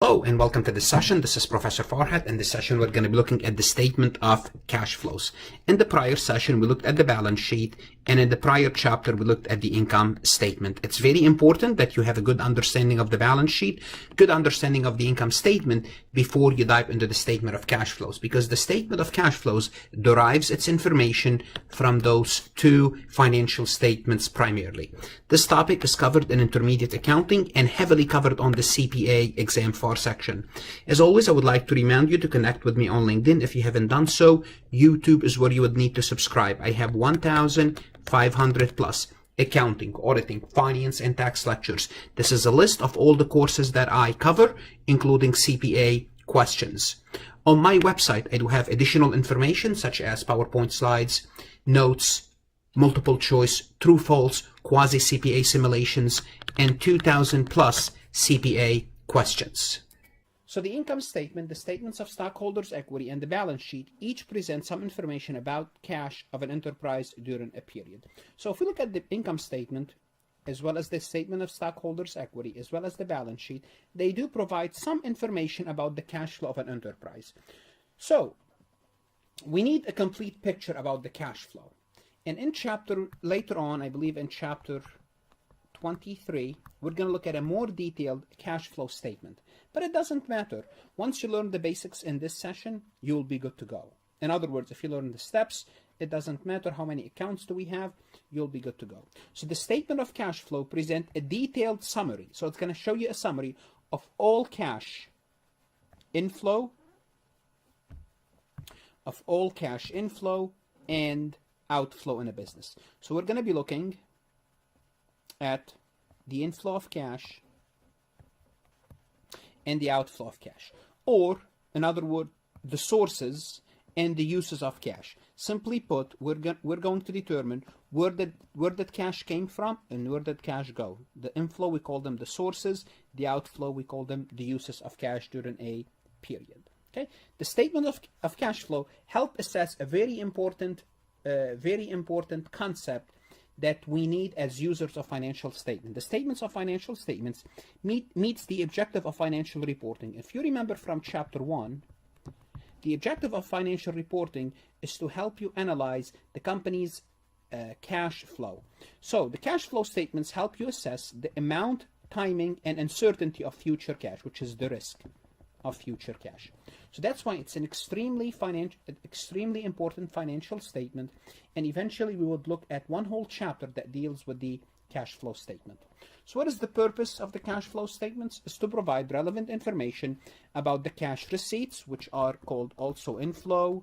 Hello and welcome to this session. This is Professor Farhat. In this session, we're going to be looking at the statement of cash flows. In the prior session, we looked at the balance sheet, and in the prior chapter, we looked at the income statement. It's very important that you have a good understanding of the balance sheet, good understanding of the income statement before you dive into the statement of cash flows, because the statement of cash flows derives its information from those two financial statements primarily. This topic is covered in intermediate accounting and heavily covered on the CPA exam section. As always, I would like to remind you to connect with me on LinkedIn. If you haven't done so, YouTube is where you would need to subscribe. I have 1,500 plus accounting, auditing, finance, and tax lectures. This is a list of all the courses that I cover, including CPA questions. On my website, I do have additional information such as PowerPoint slides, notes, multiple choice, true, false, quasi CPA simulations, and 2,000 plus CPA questions. So the income statement, the statements of stockholders' equity, and the balance sheet each present some information about cash of an enterprise during a period. So if we look at the income statement, as well as the statement of stockholders' equity, as well as the balance sheet, they do provide some information about the cash flow of an enterprise. So we need a complete picture about the cash flow. And in chapter, later on, I believe in chapter 23, we're going to look at a more detailed cash flow statement. But it doesn't matter. Once you learn the basics in this session, you'll be good to go. In other words, if you learn the steps, it doesn't matter how many accounts do we have, you'll be good to go. So the statement of cash flow presents a detailed summary. So it's going to show you a summary of all cash inflow, and outflow in a business. So we're going to be looking at the inflow of cash and the outflow of cash, or in other words, the sources and the uses of cash. Simply put, we're going to determine where that cash came from and where did cash go. The inflow, we call them the sources. The outflow, we call them the uses of cash during a period. Okay, the statement of cash flow help assess a very important concept that we need as users of financial statement. The statements of financial statements meets the objective of financial reporting. If you remember from chapter 1, the objective of financial reporting is to help you analyze the company's cash flow. So the cash flow statements help you assess the amount, timing, and uncertainty of future cash, which is the risk of future cash. So that's why it's an extremely important financial statement, and eventually we would look at one whole chapter that deals with the cash flow statement. So what is the purpose of the cash flow statements? Is to provide relevant information about the cash receipts, which are called also inflow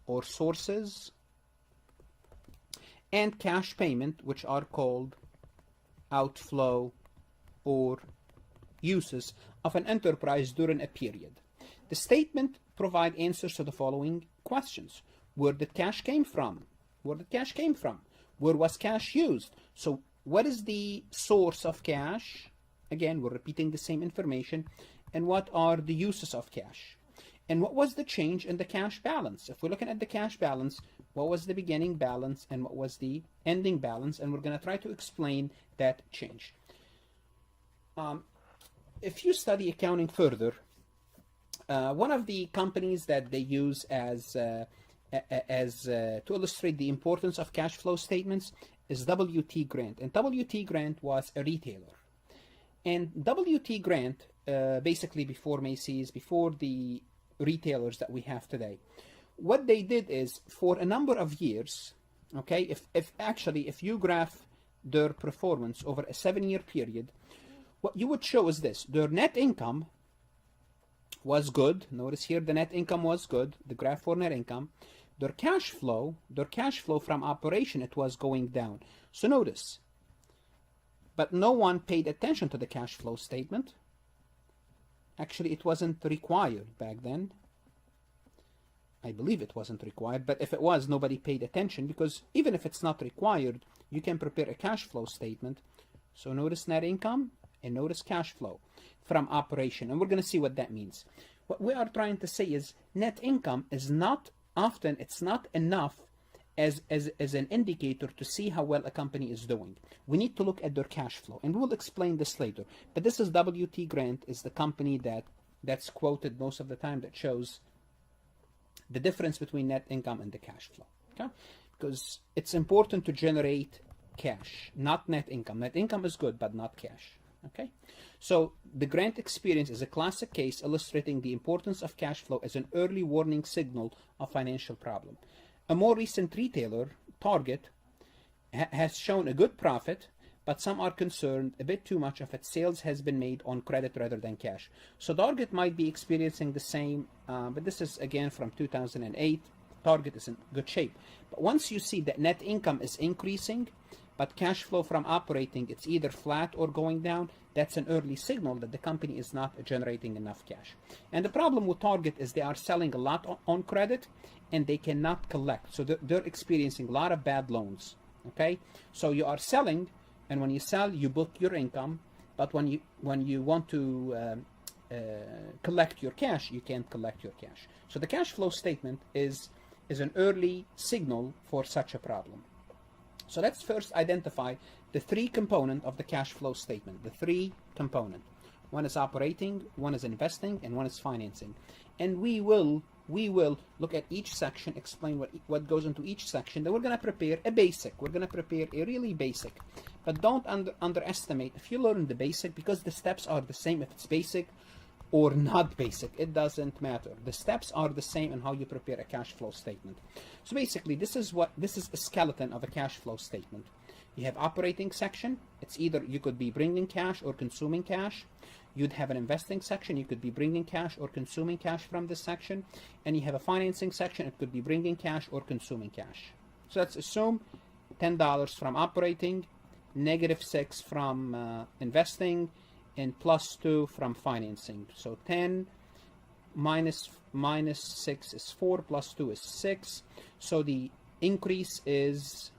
or sources, and cash payment, which are called outflow or uses of an enterprise during a period. The statement provide answers to the following questions. Where did cash came from? Where did cash came from? Where was cash used? So what is the source of cash? Again, we're repeating the same information. And what are the uses of cash? And what was the change in the cash balance? If we're looking at the cash balance, what was the beginning balance and what was the ending balance? And we're going to try to explain that change. If you study accounting further, one of the companies that they use as to illustrate the importance of cash flow statements is W.T. Grant. And W.T. Grant was a retailer. And W.T. Grant, basically before Macy's, before the retailers that we have today, what they did is for a number of years, okay, if you graph their performance over a 7-year period, what you would show is this: their net income was good. Notice here the net income was good, the graph for net income. Their cash flow from operation, it was going down. So notice, but no one paid attention to the cash flow statement. Actually, it wasn't required back then. I believe it wasn't required, but if it was, nobody paid attention, because even if it's not required, you can prepare a cash flow statement. So notice net income and notice cash flow from operation, and we're going to see what that means. What we are trying to say is net income is not often, it's not enough as an indicator to see how well a company is doing. We need to look at their cash flow, and we'll explain this later. But this is W.T. Grant, is the company that that's quoted most of the time that shows the difference between net income and the cash flow. Okay, because it's important to generate cash, not net income. Net income is good, but not cash. Okay, so the grant experience is a classic case illustrating the importance of cash flow as an early warning signal of financial problem. A more recent retailer, Target, has shown a good profit, but some are concerned a bit too much of its sales has been made on credit rather than cash. So Target might be experiencing the same, but this is again from 2008. Target is in good shape. But once you see that net income is increasing, but cash flow from operating, it's either flat or going down, that's an early signal that the company is not generating enough cash. And the problem with Target is they are selling a lot on credit and they cannot collect. So they're experiencing a lot of bad loans. Okay, so you are selling, and when you sell, you book your income, but when you want to collect your cash, you can't collect your cash. So the cash flow statement is an early signal for such a problem. So let's first identify the three components of the cash flow statement. The three components. One is operating, one is investing, and one is financing. And we will look at each section, explain what goes into each section. Then we're going to prepare a basic. We're going to prepare a really basic. But don't underestimate if you learn the basic, because the steps are the same if it's basic or not basic. It doesn't matter. The steps are the same in how you prepare a cash flow statement. So basically, this is a skeleton of a cash flow statement. You have operating section. It's either you could be bringing cash or consuming cash. You'd have an investing section. You could be bringing cash or consuming cash from this section. And you have a financing section. It could be bringing cash or consuming cash. So let's assume $10 from operating, -6 from investing, and +2 from financing. So 10 minus 6 is 4, +2 is 6. So the increase is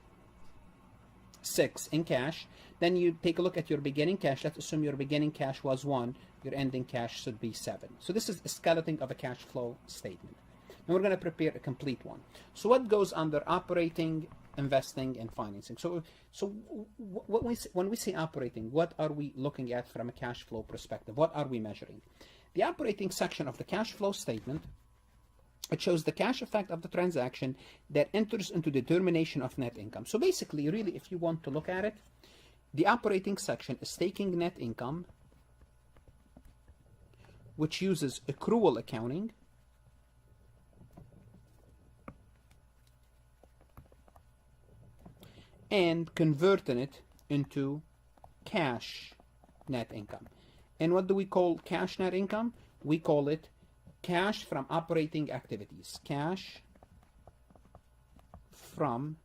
6 in cash. Then you take a look at your beginning cash. Let's assume your beginning cash was 1. Your ending cash should be 7. So this is a skeleton of a cash flow statement. And we're going to prepare a complete one. So what goes under operating, investing, and financing? So when we say operating, what are we looking at from a cash flow perspective? What are we measuring? The operating section of the cash flow statement, it shows the cash effect of the transaction that enters into determination of net income. So basically, really, if you want to look at it, the operating section is taking net income, which uses accrual accounting, and converting it into cash net income. And what do we call cash net income? We call it cash from operating activities. Cash from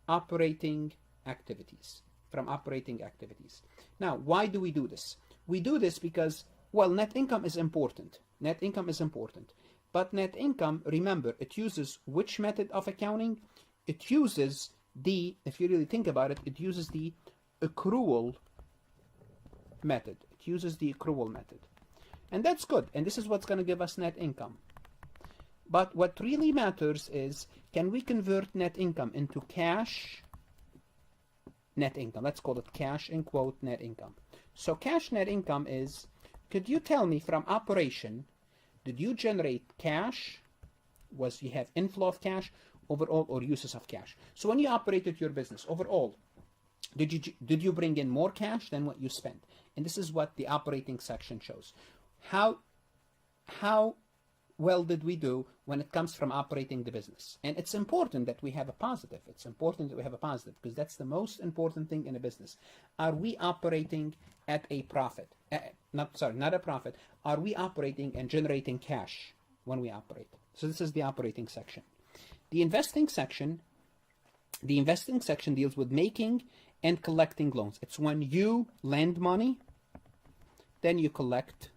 operating activities. From operating activities. Now, why do we do this? We do this because, well, net income is important. Net income is important. But net income, remember, it uses which method of accounting? It uses if you really think about it, it uses the accrual method. It uses the accrual method. And that's good. And this is what's going to give us net income. But what really matters is, can we convert net income into cash net income? Let's call it cash in quote net income. So cash net income is, could you tell me from operation, did you generate cash? You have inflow of cash overall or uses of cash? So when you operated your business overall, did you bring in more cash than what you spent? And this is what the operating section shows. How well did we do when it comes from operating the business? And it's important that we have a positive. It's important that we have a positive because that's the most important thing in a business. Are we operating at a profit? Not a profit. Are we operating and generating cash when we operate? So this is the operating section. The investing section deals with making and collecting loans. It's when you lend money, then you collect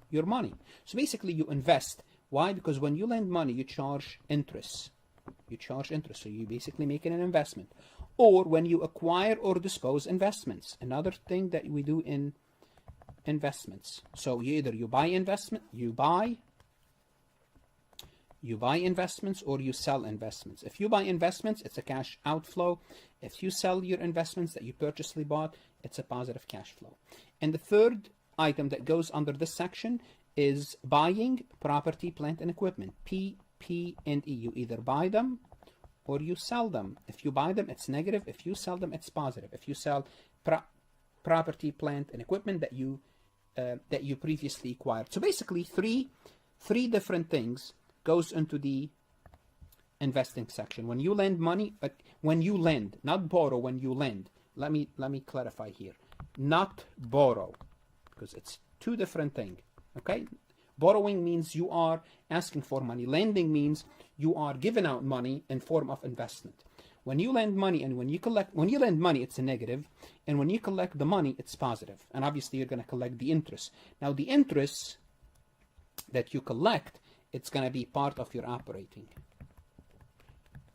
your money. So basically you invest. Why? Because when you lend money, you charge interest. So you basically make it an investment. Or when you acquire or dispose investments. Another thing that we do in investments. So you buy investments or you sell investments. If you buy investments, it's a cash outflow. If you sell your investments that you purposely bought, it's a positive cash flow. And the third item that goes under this section is buying property, plant, and equipment. P, and E. You either buy them or you sell them. If you buy them, it's negative. If you sell them, it's positive. If you sell property, plant, and equipment that you previously acquired. So basically, three different things goes into the investing section. When you lend money, when you lend, not borrow. When you lend, let me clarify here. Not borrow, because it's two different things. Okay, borrowing means you are asking for money. Lending means you are giving out money in form of investment. When you lend money and when you lend money, it's a negative, and when you collect the money, it's positive. And obviously, you're going to collect the interest. Now, the interest that you collect, it's going to be part of your operating.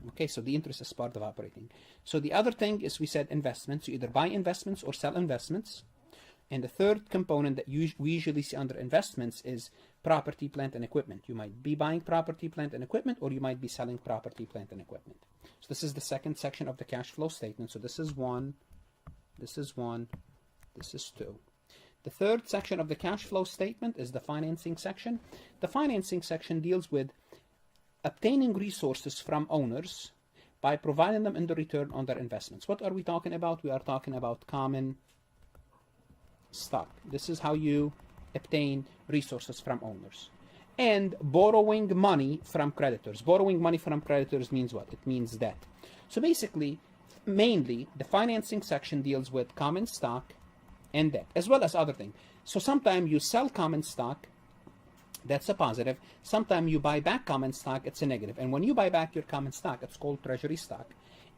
Okay, so the interest is part of operating. So the other thing is, we said investments. You either buy investments or sell investments. And the third component that we usually see under investments is property, plant, and equipment. You might be buying property, plant, and equipment, or you might be selling property, plant, and equipment. So this is the second section of the cash flow statement. So this is one, this is one, this is two. The third section of the cash flow statement is the financing section. The financing section deals with obtaining resources from owners by providing them in the return on their investments. What are we talking about? We are talking about common stock. This is how you obtain resources from owners. And borrowing money from creditors. Borrowing money from creditors means what? It means debt. So basically, mainly, the financing section deals with common stock and debt, as well as other things. So sometimes you sell common stock, that's a positive. Sometimes you buy back common stock, it's a negative. And when you buy back your common stock, it's called treasury stock.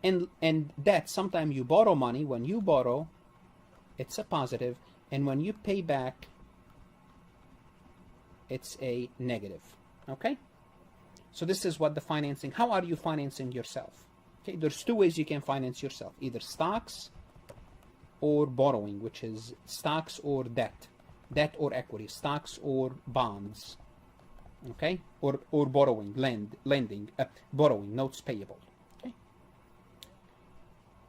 And debt, sometimes you borrow money. When you borrow, it's a positive. And when you pay back, it's a negative. Okay? So this is what the financing, how are you financing yourself? Okay, there's two ways you can finance yourself, either stocks or borrowing, which is stocks or debt or equity, stocks or bonds. Okay? Or borrowing, lending, borrowing, notes payable.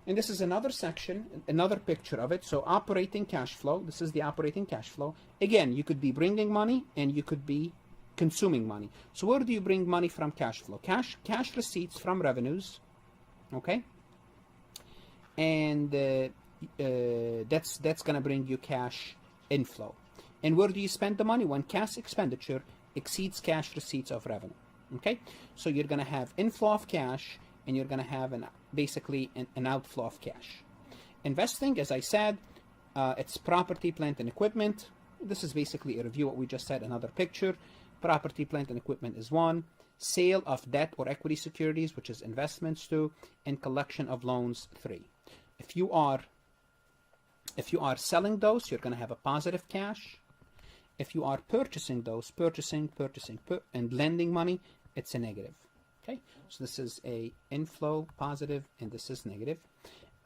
And this is another section, another picture of it. So operating cash flow, this is the operating cash flow. Again, you could be bringing money and you could be consuming money. So where do you bring money from cash flow? Cash receipts from revenues, okay? And that's going to bring you cash inflow. And where do you spend the money? When cash expenditure exceeds cash receipts of revenue, okay? So you're going to have inflow of cash, and you're going to have basically an outflow of cash. Investing, as I said, it's property, plant, and equipment. This is basically a review of what we just said, another picture. Property, plant, and equipment is one. Sale of debt or equity securities, which is investments, two. And collection of loans, three. If you are selling those, you're going to have a positive cash. If you are purchasing those, purchasing, and lending money, it's a negative. Okay, so this is a inflow, positive, and this is negative.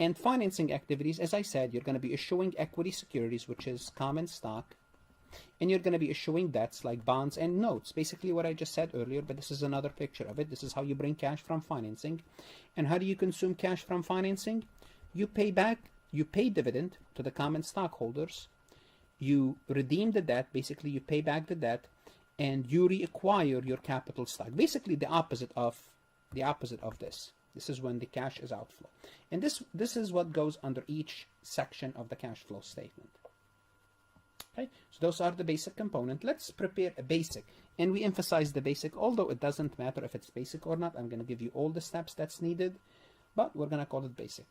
And financing activities, as I said, you're going to be issuing equity securities, which is common stock, and you're going to be issuing debts like bonds and notes. Basically what I just said earlier, but this is another picture of it. This is how you bring cash from financing. And how do you consume cash from financing? You pay dividend to the common stockholders. You redeem the debt. Basically, you pay back the debt. And you reacquire your capital stock. Basically, the opposite of this. This is when the cash is outflow. And this is what goes under each section of the cash flow statement. Okay, so those are the basic components. Let's prepare a basic. And we emphasize the basic, although it doesn't matter if it's basic or not. I'm going to give you all the steps that's needed, but we're going to call it basic.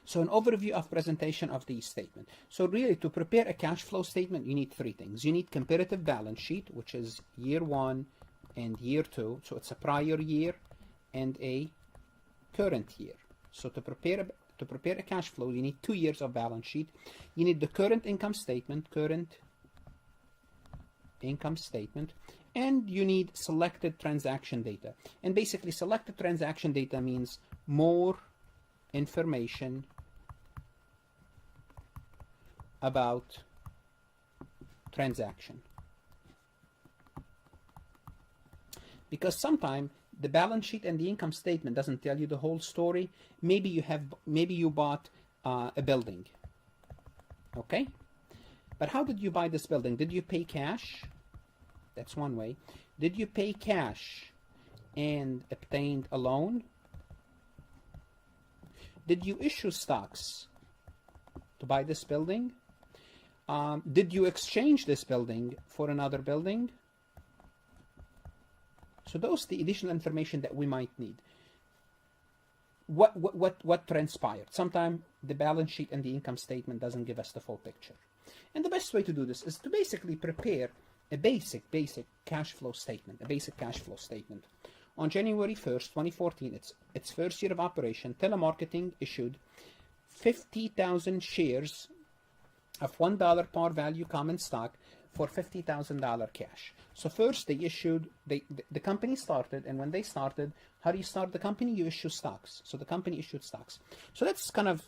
So an overview of presentation of the statement. So really, to prepare a cash flow statement, you need three things. You need comparative balance sheet, which is year one and year two. So it's a prior year and a current year. So to prepare a cash flow, you need 2 years of balance sheet. You need the current income statement, and you need selected transaction data. And basically, selected transaction data means more information about transaction. Because sometimes the balance sheet and the income statement doesn't tell you the whole story. Maybe you bought a building, okay? But how did you buy this building? Did you pay cash? That's one way. Did you pay cash and obtained a loan? Did you issue stocks to buy this building? Did you exchange this building for another building? So those are the additional information that we might need. What transpired? Sometimes the balance sheet and the income statement doesn't give us the full picture. And the best way to do this is to basically prepare a basic cash flow statement, On January 1st, 2014, its first year of operation, telemarketing issued 50,000 shares of $1 par value common stock for $50,000 cash. So first they issued, the company started, and when they started, how do you start the company? You issue stocks. So the company issued stocks. So that's kind of,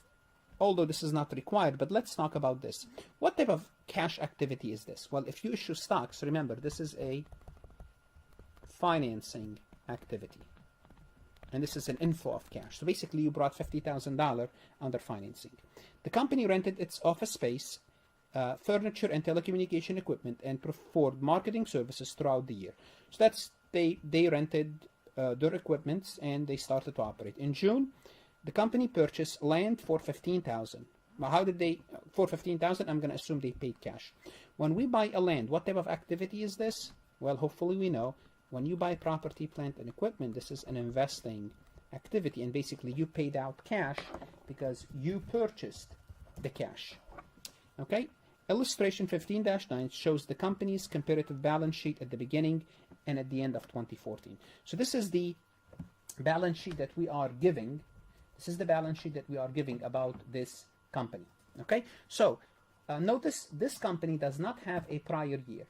although this is not required, but let's talk about this. What type of cash activity is this? Well, if you issue stocks, remember, this is a financing activity. And this is an inflow of cash. So basically, you brought $50,000 under financing. The company rented its office space, furniture and telecommunication equipment, and performed marketing services throughout the year. So that's, they rented their equipment and they started to operate. In June, the company purchased land for $15,000. Now, how did they, for $15,000, I'm going to assume they paid cash. When we buy a land, what type of activity is this? Well, hopefully we know. When you buy property, plant, and equipment, this is an investing activity, and basically you paid out cash because you purchased the cash. Okay? Illustration 15-9 shows the company's comparative balance sheet at the beginning and at the end of 2014. So this is the balance sheet that we are giving. This is the balance sheet that we are giving about this company. Okay? So notice this company does not have a prior year.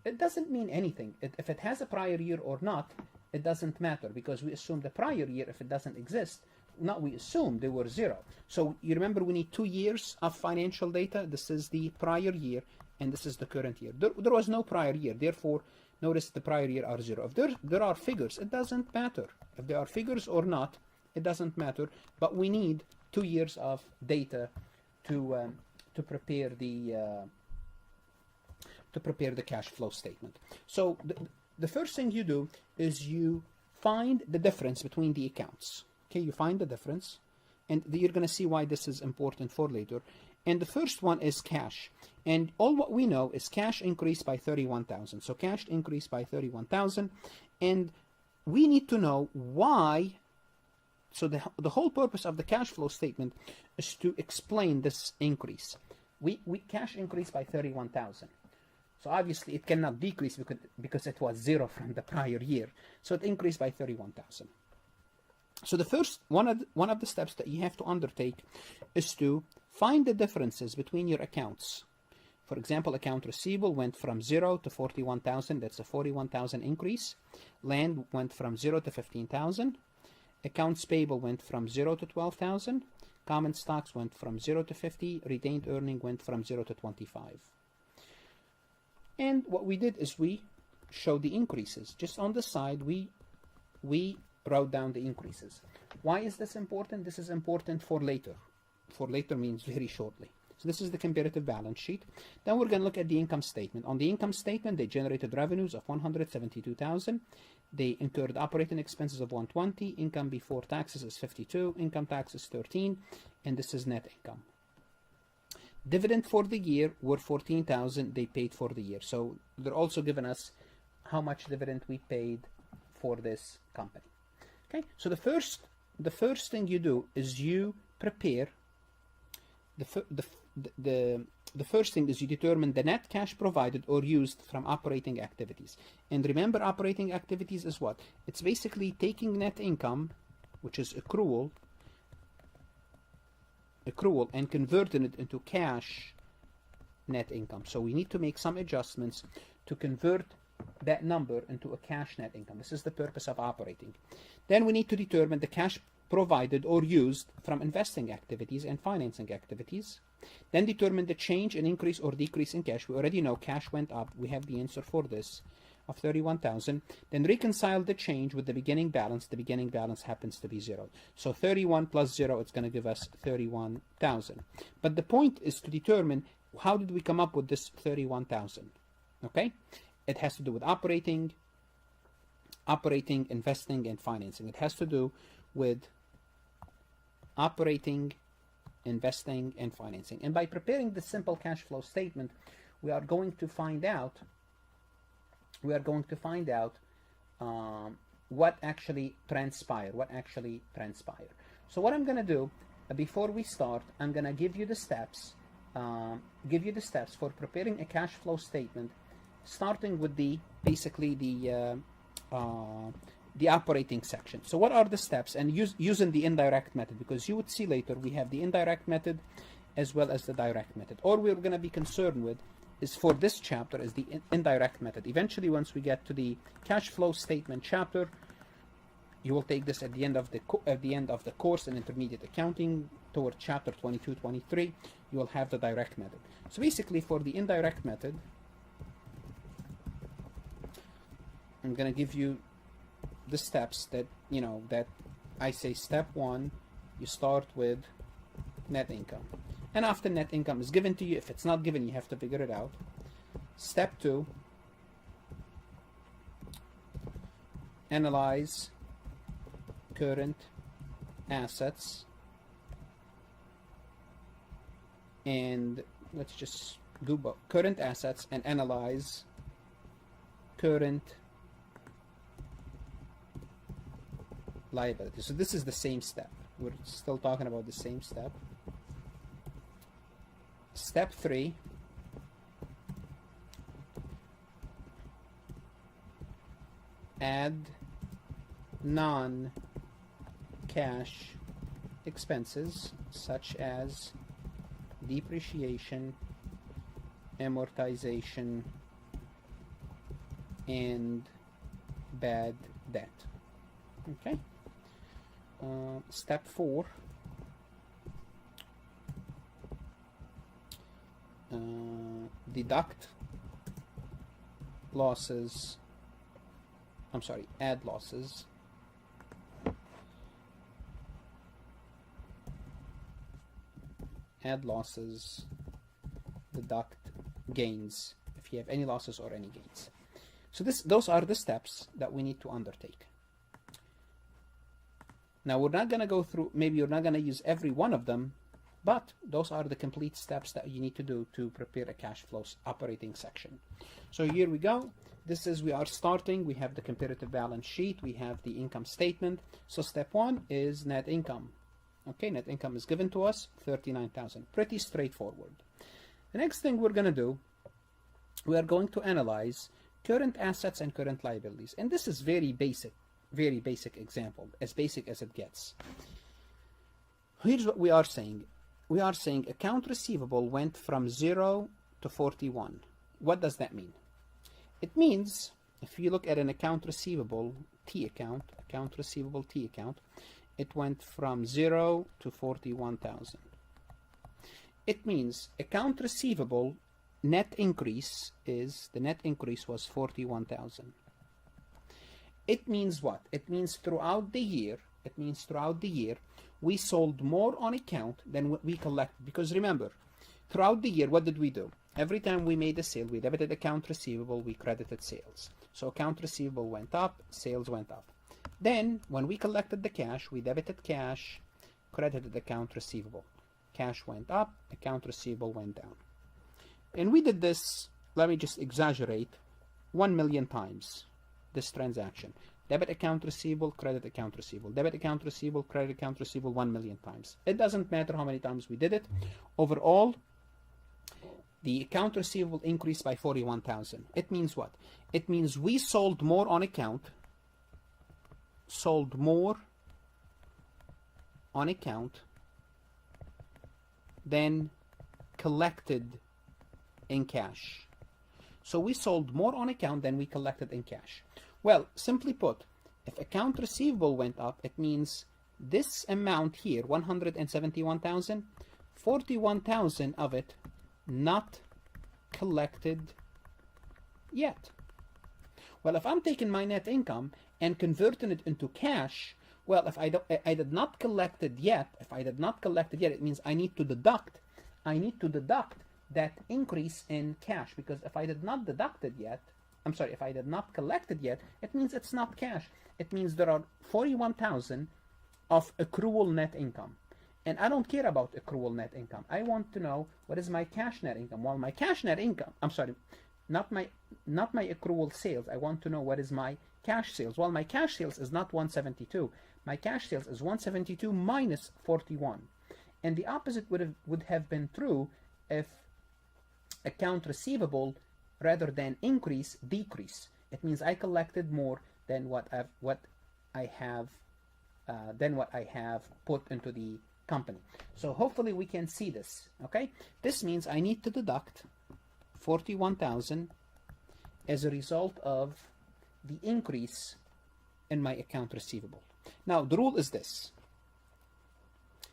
It doesn't mean anything. If it has a prior year or not, it doesn't matter, because we assume the prior year, if it doesn't exist, not we assume they were zero. So you remember we need 2 years of financial data. This is the prior year and this is the current year. There was no prior year. Therefore, notice the prior year are zero. If there are figures, it doesn't matter. If there are figures or not, it doesn't matter. But we need 2 years of data to prepare the cash flow statement. So the first thing you do is you find the difference between the accounts. Okay, you find the difference, and you're going to see why this is important for later. And the first one is cash. And all what we know is cash increased by 31,000. So cash increased by 31,000, and we need to know why. So the whole purpose of the cash flow statement is to explain this increase. We cash increased by 31,000. So obviously it cannot decrease because it was zero from the prior year. So it increased by 31,000. So the first one of the steps that you have to undertake is to find the differences between your accounts. For example, account receivable went from 0 to 41,000. That's a 41,000 increase. Land went from 0 to 15,000. Accounts payable went from 0 to 12,000. Common stocks went from 0 to 50. Retained earning went from 0 to 25. And what we did is we showed the increases. Just on the side, we wrote down the increases. Why is this important? This is important for later. For later means very shortly. So this is the comparative balance sheet. Then we're going to look at the income statement. On the income statement, they generated revenues of 172,000. They incurred operating expenses of 120. Income before taxes is 52. Income tax is 13. And this is net income. Dividend for the year were 14,000 they paid for the year. So they're also giving us how much dividend we paid for this company. Okay, so the first thing you do is you prepare the first thing is you determine the net cash provided or used from operating activities. And remember, operating activities is what? It's basically taking net income, which is accrual, and converting it into cash net income. So we need to make some adjustments to convert that number into a cash net income. This is the purpose of operating. Then we need to determine the cash provided or used from investing activities and financing activities. Then determine the change in increase or decrease in cash. We already know cash went up. We have the answer for this of 31,000. Then reconcile the change with the beginning balance. The beginning balance happens to be 0. So 31 plus 0, it's going to give us 31,000. But the point is to determine how did we come up with this 31,000? Okay, it has to do with operating, investing, and financing. It has to do with operating, investing, and financing. And by preparing the simple cash flow statement, we are going to find out what actually transpired. So what I'm going to do before we start, I'm going to give you the steps for preparing a cash flow statement, starting with basically the operating section. So what are the steps? And using the indirect method, because you would see later we have the indirect method as well as the direct method. All we're going to be concerned with is for this chapter is the indirect method. Eventually, once we get to the cash flow statement chapter, you will take this at the end of the course in intermediate accounting toward chapter 22, 23. You will have the direct method. So basically, for the indirect method, I'm going to give you the steps that I say. Step 1, you start with net income. And after net income is given to you, if it's not given, you have to figure it out. Step 2, analyze current assets. And let's just Google current assets and analyze current liabilities. So this is the same step. We're still talking about the same step. Step 3, add non-cash expenses such as depreciation, amortization, and bad debt. Okay. Step 4, deduct losses, add losses, deduct gains if you have any losses or any gains. So those are the steps that we need to undertake. Now we're not going to go through, maybe you're not going to use every one of them, but those are the complete steps that you need to do to prepare a cash flows operating section. So here we go. We are starting. We have the comparative balance sheet. We have the income statement. So step 1 is net income. Okay, net income is given to us, 39,000. Pretty straightforward. The next thing we're going to do, we are going to analyze current assets and current liabilities. And this is very basic example, as basic as it gets. Here's what we are saying. We are saying account receivable went from 0 to 41. What does that mean? It means if you look at an account receivable T account, it went from 0 to 41,000. It means account receivable net increase was 41,000. It means what? It means throughout the year, we sold more on account than what we collected. Because remember, throughout the year, what did we do? Every time we made a sale, we debited account receivable, we credited sales. So account receivable went up, sales went up. Then, when we collected the cash, we debited cash, credited account receivable. Cash went up, account receivable went down. And we did this, let me just exaggerate, 1 million times, this transaction. Debit account receivable, credit account receivable. Debit account receivable, credit account receivable 1 million times. It doesn't matter how many times we did it. Overall, the account receivable increased by 41,000. It means what? It means we sold more on account, than collected in cash. So we sold more on account than we collected in cash. Well, simply put, if account receivable went up, it means this amount here, 171,000, 41,000 of it not collected yet. Well, if I'm taking my net income and converting it into cash, well, if I did not collect it yet, it means I need to deduct that increase in cash, because if I did not deduct it yet, if I did not collect it yet, it means it's not cash. It means there are 41,000 of accrual net income. And I don't care about accrual net income. I want to know what is my cash net income. Well, my cash net income, not my accrual sales. I want to know what is my cash sales. Well, my cash sales is not 172. My cash sales is 172 minus 41. And the opposite would have been true if account receivable, rather than increase, decrease. It means I collected more than what I have put into the company. So hopefully we can see this. Okay, this means I need to deduct 41,000 as a result of the increase in my account receivable. Now the rule is this,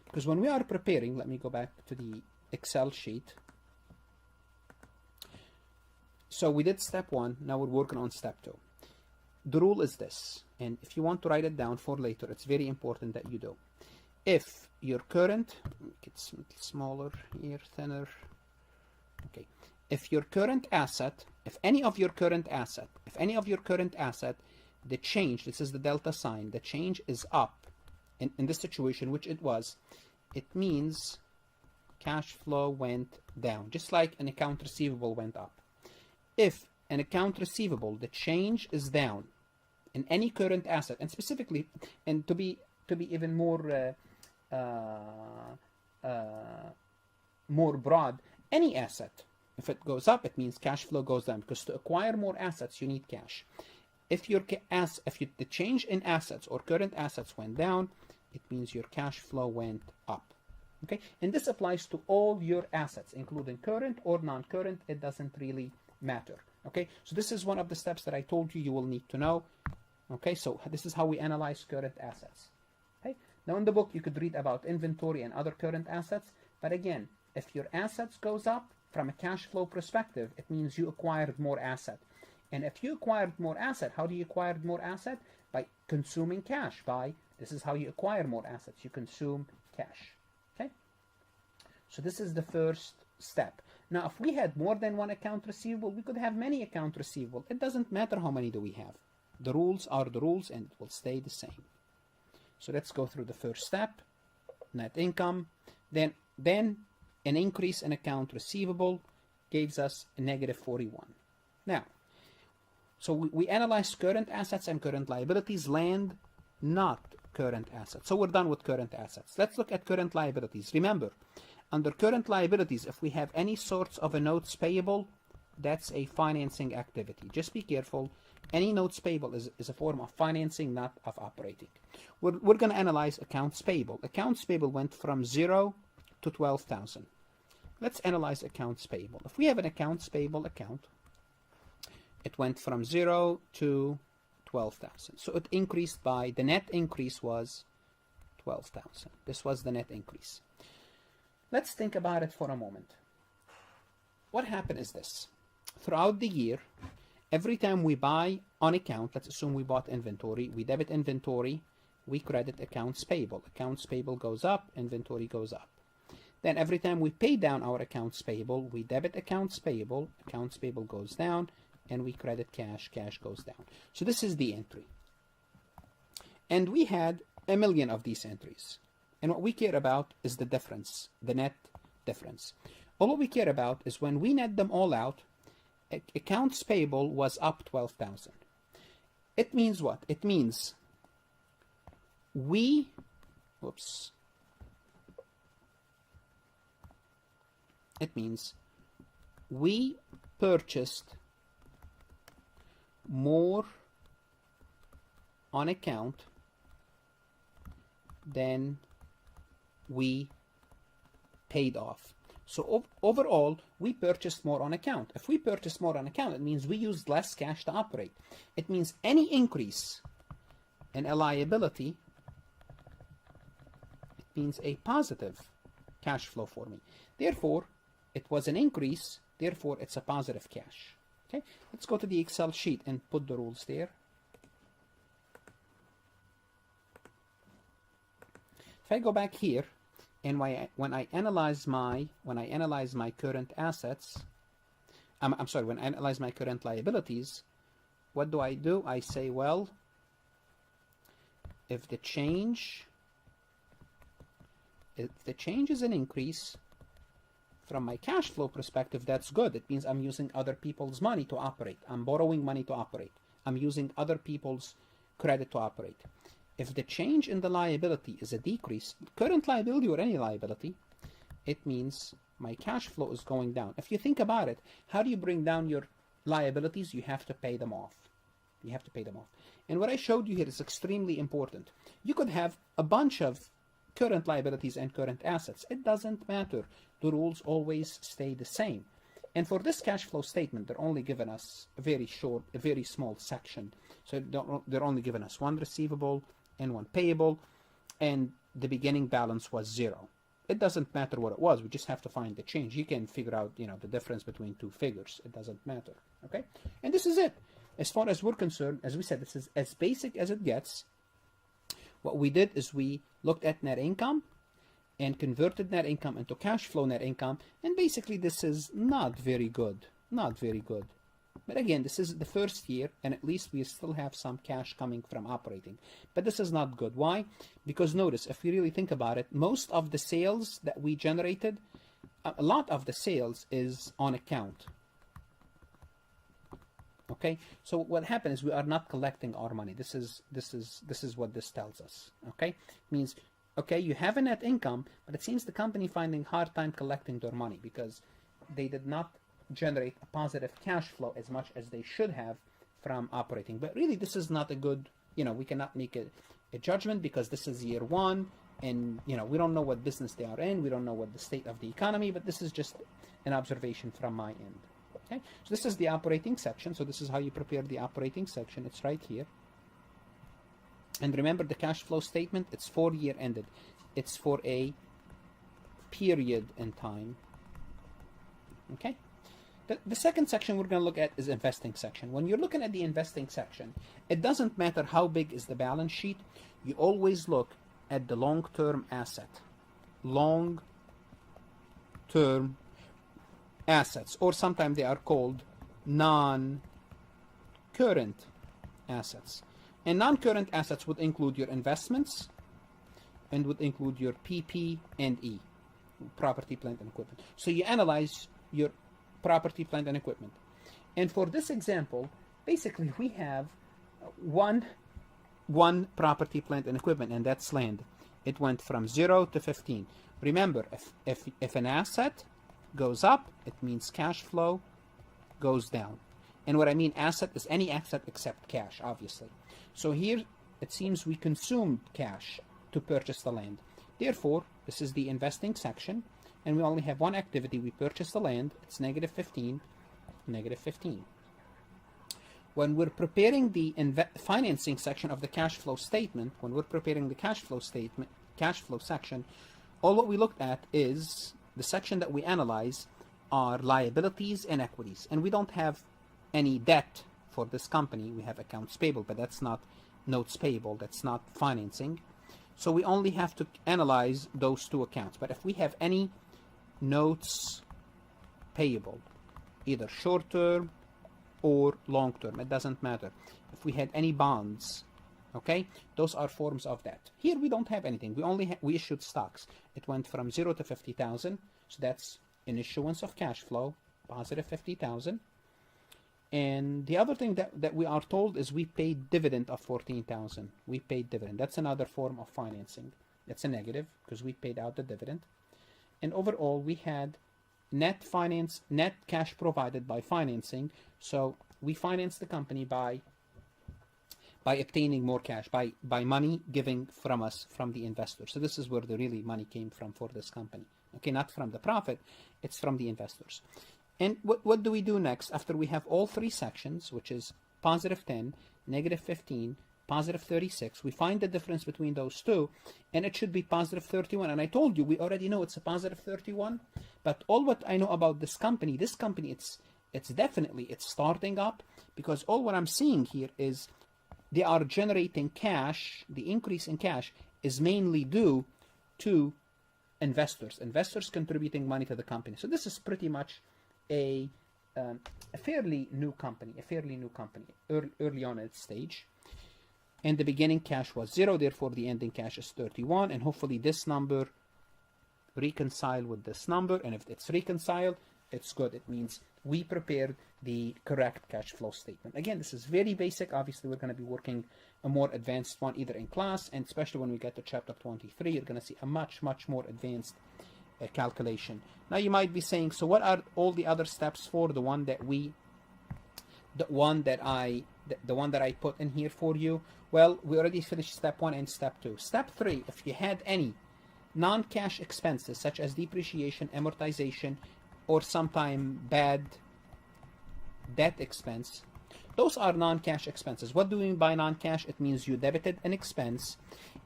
because when we are preparing, let me go back to the Excel sheet. So we did step 1, now we're working on step 2. The rule is this, and if you want to write it down for later, it's very important that you do. If your current, make it smaller here, thinner, okay. If your current asset, if any of your current asset, the change, this is the delta sign, the change is up in this situation, which it was, it means cash flow went down, just like an account receivable went up. If an account receivable, the change is down in any current asset, and specifically, and to be even more broad, any asset, if it goes up, it means cash flow goes down, because to acquire more assets, you need cash. If the change in assets or current assets went down, it means your cash flow went up. Okay, and this applies to all your assets, including current or non-current. It doesn't really matter. Okay, so this is one of the steps that I told you will need to know. Okay, so this is how we analyze current assets. Okay, now in the book you could read about inventory and other current assets, but again, if your assets goes up from a cash flow perspective, it means you acquired more asset. And if you acquired more asset, how do you acquire more asset? By consuming cash. This is how you acquire more assets. You consume cash. Okay, so this is the first step. Now, if we had more than one account receivable, we could have many account receivable. It doesn't matter how many do we have. The rules are the rules, and it will stay the same. So let's go through the first step. Net income. Then an increase in account receivable gives us a negative 41. Now, so we analyze current assets and current liabilities, land, not current assets. So we're done with current assets. Let's look at current liabilities. Remember, under current liabilities, if we have any sorts of a notes payable, that's a financing activity. Just be careful. Any notes payable is a form of financing, not of operating. We're going to analyze accounts payable. Accounts payable went from 0 to 12,000. Let's analyze accounts payable. If we have an accounts payable account, it went from 0 to 12,000. So it increased by, the net increase was 12,000. This was the net increase. Let's think about it for a moment. What happened is this. Throughout the year, every time we buy on account, let's assume we bought inventory, we debit inventory, we credit accounts payable. Accounts payable goes up, inventory goes up. Then every time we pay down our accounts payable, we debit accounts payable goes down, and we credit cash, cash goes down. So this is the entry. And we had 1 million of these entries. And what we care about is the difference, the net difference. All we care about is when we net them all out, accounts payable was up 12,000. It means what? It means we purchased more on account than we paid off. So overall, we purchased more on account. If we purchased more on account, it means we used less cash to operate. It means any increase in a liability, it means a positive cash flow for me. Therefore, it was an increase. Therefore, it's a positive cash. Okay, let's go to the Excel sheet and put the rules there. If I go back here, And when I analyze my current assets, I'm sorry, when I analyze my current liabilities, what do? I say, well, if the change is an increase from my cash flow perspective, that's good. It means I'm using other people's money to operate. I'm borrowing money to operate. I'm using other people's credit to operate. If the change in the liability is a decrease, current liability or any liability, it means my cash flow is going down. If you think about it, how do you bring down your liabilities? You have to pay them off. You have to pay them off. And what I showed you here is extremely important. You could have a bunch of current liabilities and current assets. It doesn't matter. The rules always stay the same. And for this cash flow statement, they're only giving us a very small section. So they're only giving us one receivable and one payable, and the beginning balance was 0. It doesn't matter what it was. We just have to find the change. You can figure out, the difference between two figures. It doesn't matter. Okay? And this is it. As far as we're concerned, as we said, this is as basic as it gets. What we did is we looked at net income and converted net income into cash flow net income. And basically, this is not very good. Not very good. But again, this is the first year, and at least we still have some cash coming from operating. But this is not good. Why? Because notice, if you really think about it, most of the sales that we generated, a lot of the sales is on account. Okay, so what happened is we are not collecting our money. This is what this tells us. Okay, it means, okay, you have a net income, but it seems the company finding hard time collecting their money because they did not generate a positive cash flow as much as they should have from operating. But really, this is not a good, we cannot make a judgment because this is year one, and we don't know what business they are in. We don't know what the state of the economy, but this is just an observation from my end. Okay, so this is the operating section. So this is how you prepare the operating section. It's right here. And remember, the cash flow statement, it's for year ended. It's for a period in time. Okay. The second section we're going to look at is investing section. When you're looking at the investing section, it doesn't matter how big is the balance sheet. You always look at the long-term asset. Long-term assets, or sometimes they are called non-current assets. And non-current assets would include your investments and would include your PP&E, property, plant, and equipment. So you analyze your property, plant, and equipment. And for this example, basically we have one property, plant, and equipment, and that's land. It went from 0 to 15. Remember, if an asset goes up, it means cash flow goes down. And what I mean asset is any asset except cash, obviously. So here it seems we consumed cash to purchase the land. Therefore, this is the investing section, and we only have one activity. We purchase the land. It's negative 15, negative 15. When we're preparing the financing section of the cash flow statement, when we're preparing the cash flow section, all what we looked at is the section that we analyze are liabilities and equities. And we don't have any debt for this company. We have accounts payable, but that's not notes payable. That's not financing. So we only have to analyze those two accounts. But if we have any notes payable, either short-term or long-term, it doesn't matter. If we had any bonds, okay, those are forms of debt. Here we don't have anything. We issued stocks. It went from 0 to 50,000, so that's an issuance of cash flow, positive 50,000. And the other thing that we are told is we paid dividend of 14,000. We paid dividend. That's another form of financing. That's a negative because we paid out the dividend. And overall, we had net cash provided by financing. So we financed the company by obtaining more cash, by money giving from us, from the investors. So this is where the really money came from for this company. Okay, not from the profit, it's from the investors. And what do we do next after we have all three sections, which is positive 10, negative 15, positive 36? We find the difference between those two, and it should be positive 31. And I told you, we already know it's a positive 31. But all what I know about this company, it's definitely, it's starting up, because all what I'm seeing here is they are generating cash. The increase in cash is mainly due to investors contributing money to the company. So this is pretty much a fairly new company, early on at its stage. And the beginning cash was 0, therefore the ending cash is 31, and hopefully this number reconcile with this number, and if it's reconciled, it's good. It means we prepared the correct cash flow statement. Again, this is very basic. Obviously, we're going to be working a more advanced one either in class, and especially when we get to chapter 23, you're going to see a much more advanced calculation. Now you might be saying, so what are all the other steps for the one that I put in here for you? Well, we already finished step 1 and step 2. Step 3, if you had any non-cash expenses such as depreciation, amortization, or sometime bad debt expense, those are non-cash expenses. What do we mean by non-cash? It means you debited an expense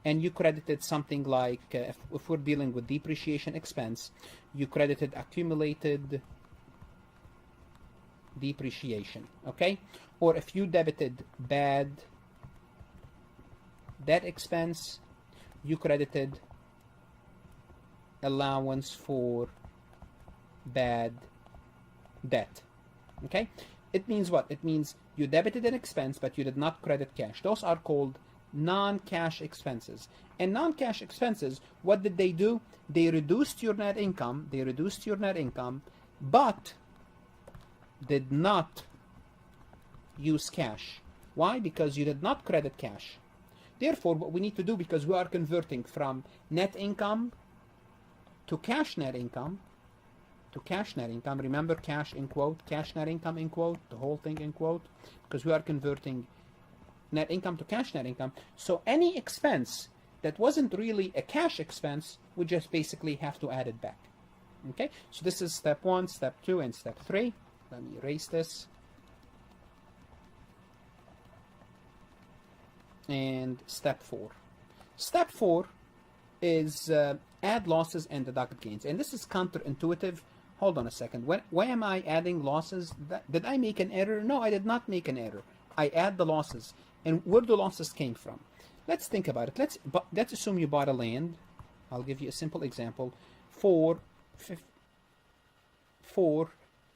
and you credited something like, if we're dealing with depreciation expense, you credited accumulated depreciation, okay? Or if you debited bad debt expense, you credited allowance for bad debt, okay? It means what? It means you debited an expense, but you did not credit cash. Those are called non-cash expenses. And non-cash expenses, what did they do? They reduced your net income. But did not use cash. Why? Because you did not credit cash. Therefore, what we need to do, because we are converting from net income to cash net income, remember cash in quote, cash net income in quote, the whole thing in quote, because we are converting net income to cash net income. So any expense that wasn't really a cash expense, we just basically have to add it back. Okay, so this is step 1, step 2, and step 3. Let me erase this. And step 4. Step 4 is add losses and deduct gains. And this is counterintuitive. Hold on a second. Why am I adding losses? Did I make an error? No, I did not make an error. I add the losses. And where the losses came from? Let's think about it. Let's assume you bought a land. I'll give you a simple example. For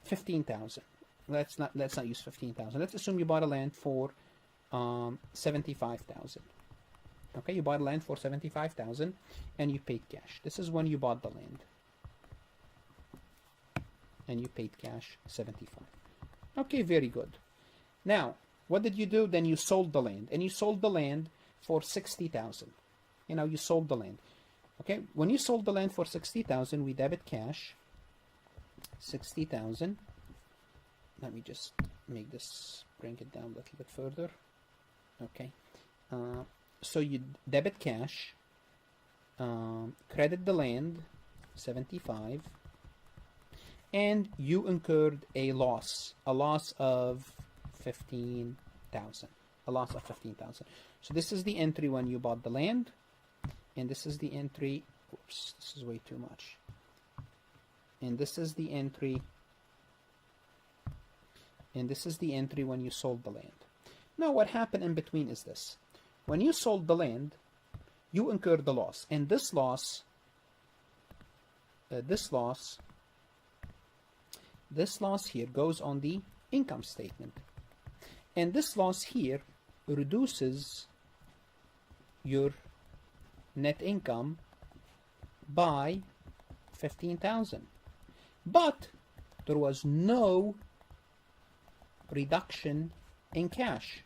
15,000. Let's not use 15,000. Let's assume you bought a land for 75,000. Okay, you bought land for 75,000 and you paid cash. This is when you bought the land. And you paid cash 75. Okay, very good. Now, what did you do? Then you sold the land, and you sold the land for 60,000. You sold the land. Okay, when you sold the land for 60,000, we debit cash 60,000. Let me just make this, bring it down a little bit further. Okay, so you debit cash, credit the land 75, and you incurred a loss of 15,000. So this is the entry when you bought the land, and this is the entry. Oops, this is way too much. And this is the entry. And this is the entry when you sold the land. Now, what happened in between is this: when you sold the land, you incurred the loss, and this loss here goes on the income statement. And this loss here reduces your net income by 15,000. But there was no reduction in cash.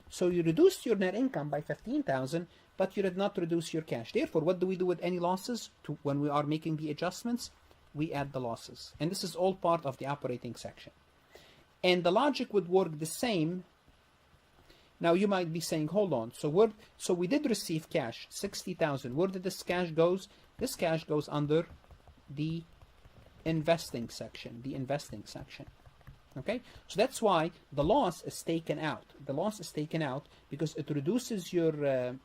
So you reduced your net income by 15,000, but you did not reduce your cash. Therefore, what do we do with any losses? When we are making the adjustments, we add the losses. And this is all part of the operating section. And the logic would work the same. Now you might be saying, hold on, so we did receive cash, 60,000. Where did this cash goes? This cash goes under the investing section, Okay, so that's why the loss is taken out. The loss is taken out because it reduces your, the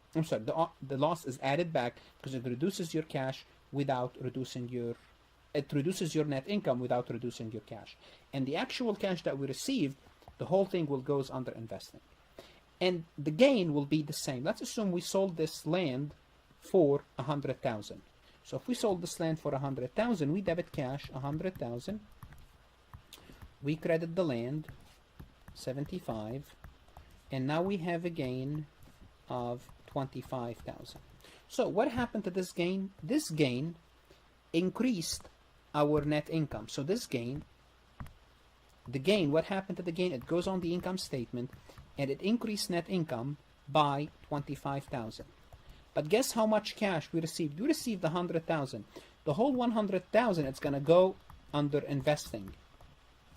loss is added back because it reduces your cash without reducing your, it reduces your net income without reducing your cash. And the actual cash that we received, the whole thing goes under investing. And the gain will be the same. Let's assume we sold this land for 100,000. So if we sold this land for 100,000, we debit cash 100,000. We credit the land 75, and now we have a gain of 25,000. So what happened to this gain? This gain increased our net income. So this gain, what happened to the gain? It goes on the income statement, and it increased net income by 25,000. But guess how much cash we received? We received 100,000. The whole 100,000, it's going to go under investing,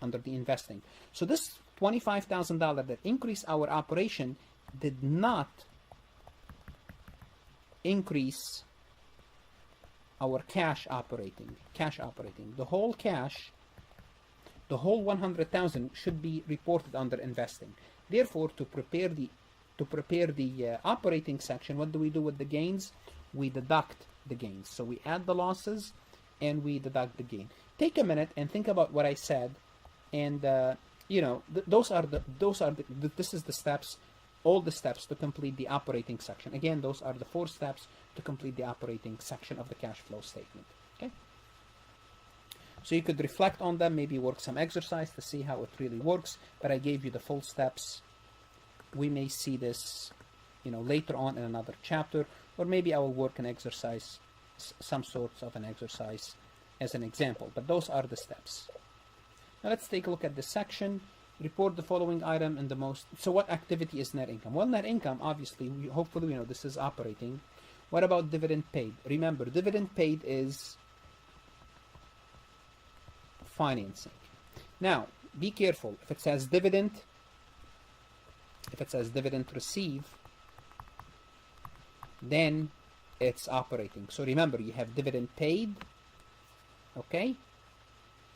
under the investing. So this $25,000 that increased our operation did not increase our cash operating. The whole cash, the whole 100,000 should be reported under investing. Therefore, to prepare the operating section, what do we do with the gains? We deduct the gains. So we add the losses and we deduct the gain. Take a minute and think about what I said, and this is the steps, all the steps to complete the operating section. Again, those are the 4 steps to complete the operating section of the cash flow statement. Okay. So you could reflect on them, maybe work some exercise to see how it really works. But I gave you the full steps. We may see this, later on in another chapter, or maybe I will work an exercise, some sorts of an exercise as an example. But those are the steps. Now let's take a look at this section. Report the following item in the most. So what activity is net income? Well, net income, obviously, hopefully we know this is operating. What about dividend paid? Remember, dividend paid is financing. Now, be careful. If it says dividend receive, then it's operating. So remember, you have dividend paid, okay,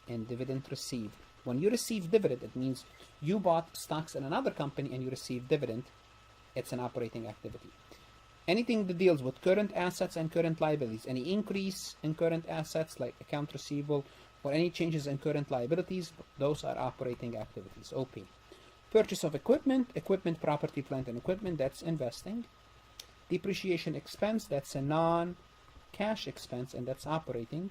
and dividend received. When you receive dividend, it means you bought stocks in another company and you receive dividend. It's an operating activity. Anything that deals with current assets and current liabilities, any increase in current assets like account receivable or any changes in current liabilities, those are operating activities, OP. Purchase of equipment, property, plant, and equipment, that's investing. Depreciation expense, that's a non-cash expense, and that's operating.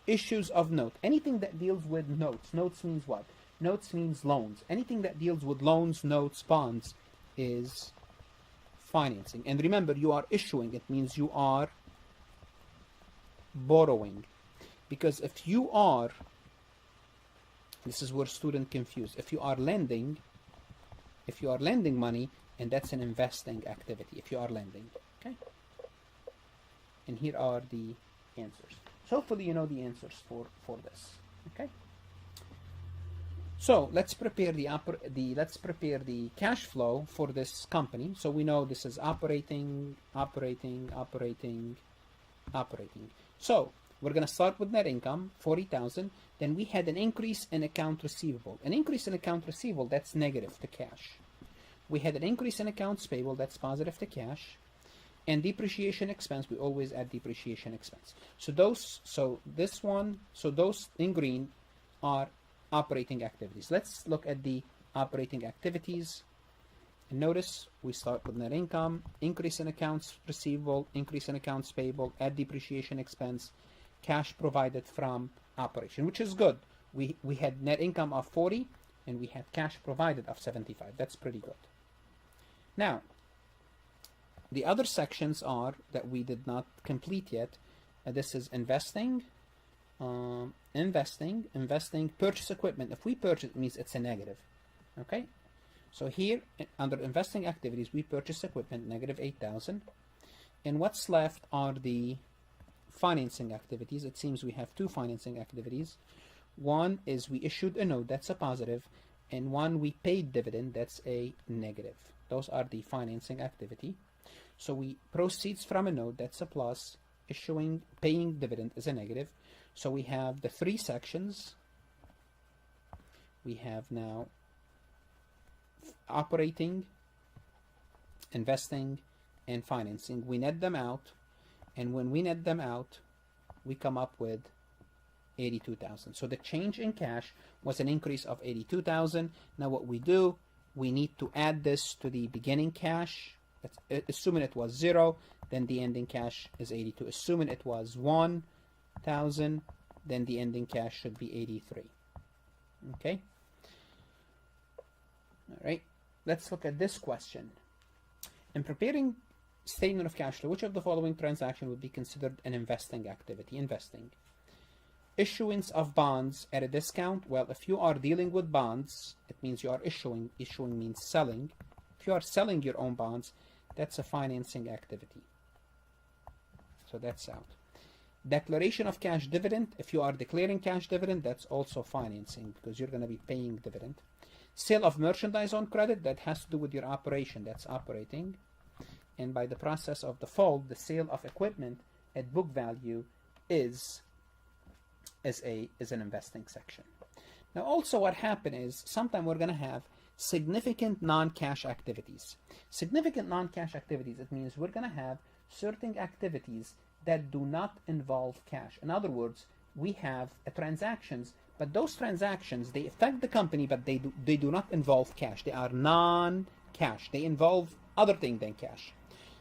Issues of note, anything that deals with notes. Notes means what? Notes means loans. Anything that deals with loans, notes, bonds is financing. And remember, you are issuing. It means you are borrowing. Because if you are, this is where students confuse. If you are lending money, and that's an investing activity. If you are lending, okay. And here are the answers. So hopefully you know the answers for this. Okay. So let's prepare the cash flow for this company. So we know this is operating. So we're going to start with net income, 40,000. Then we had an increase in account receivable. An increase in account receivable, that's negative to cash. We had an increase in accounts payable, that's positive to cash. And depreciation expense, we always add depreciation expense. So those in green are operating activities. Let's look at the operating activities. And notice we start with net income, increase in accounts receivable, increase in accounts payable, add depreciation expense, cash provided from operation, which is good. We had net income of 40 and we had cash provided of 75. That's pretty good. Now, the other sections are that we did not complete yet. This is investing, purchase equipment. If we purchase, it means it's a negative. Okay, so here under investing activities, we purchase equipment, negative 8,000. And what's left are the financing activities. It seems we have 2 financing activities. One is we issued a note, that's a positive, and one we paid dividend, that's a negative. Those are the financing activity. So we proceeds from a note, that's a plus, paying dividend is a negative. So we have the 3 sections. We have now operating, investing, and financing. We net them out, and when we net them out, we come up with 82,000. So the change in cash was an increase of 82,000. Now what we do, we need to add this to the beginning cash. Assuming it was 0, then the ending cash is 82. Assuming it was 1,000, then the ending cash should be 83. Okay? All right. Let's look at this question. In preparing statement of cash flow, which of the following transaction would be considered an investing activity? Investing. Issuance of bonds at a discount. Well, if you are dealing with bonds, it means you are issuing. Issuing means selling. If you are selling your own bonds, that's a financing activity. So that's out. Declaration of cash dividend. If you are declaring cash dividend, that's also financing because you're going to be paying dividend. Sale of merchandise on credit, that has to do with your operation. That's operating. And by the process of default, the sale of equipment at book value is an investing section. Now also what happened is sometimes we're going to have significant non-cash activities. Significant non-cash activities, it means we're going to have certain activities that do not involve cash. In other words, we have transactions, but those transactions, they affect the company, but they do not involve cash. They are non-cash. They involve other things than cash.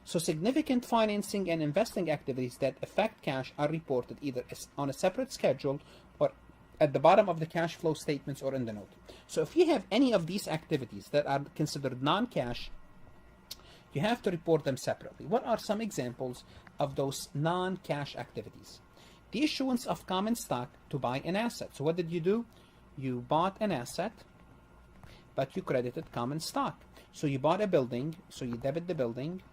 So significant financing and investing activities that affect cash are reported either on a separate schedule or at the bottom of the cash flow statements or in the note. So if you have any of these activities that are considered non-cash, you have to report them separately. What are some examples of those non-cash activities? The issuance of common stock to buy an asset. So what did you do? You bought an asset, but you credited common stock. So you bought a building, so you debit the building,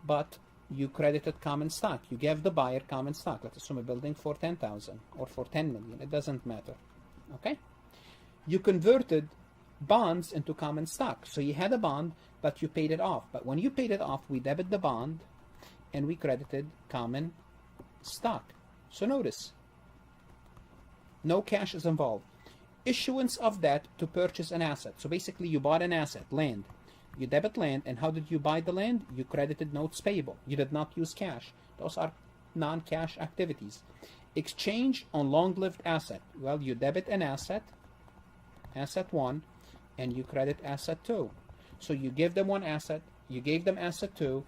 but you credited common stock. You gave the buyer common stock. Let's assume a building for 10,000 or for 10 million. It doesn't matter. Okay? You converted bonds into common stock. So you had a bond, but you paid it off. But when you paid it off, we debit the bond and we credited common stock. So notice, no cash is involved. Issuance of debt to purchase an asset. So basically you bought an asset, land. You debit land, and how did you buy the land? You credited notes payable. You did not use cash. Those are non-cash activities. Exchange on long-lived asset. Well, you debit an asset, asset 1, and you credit asset 2. So you give them one asset, you gave them asset 2,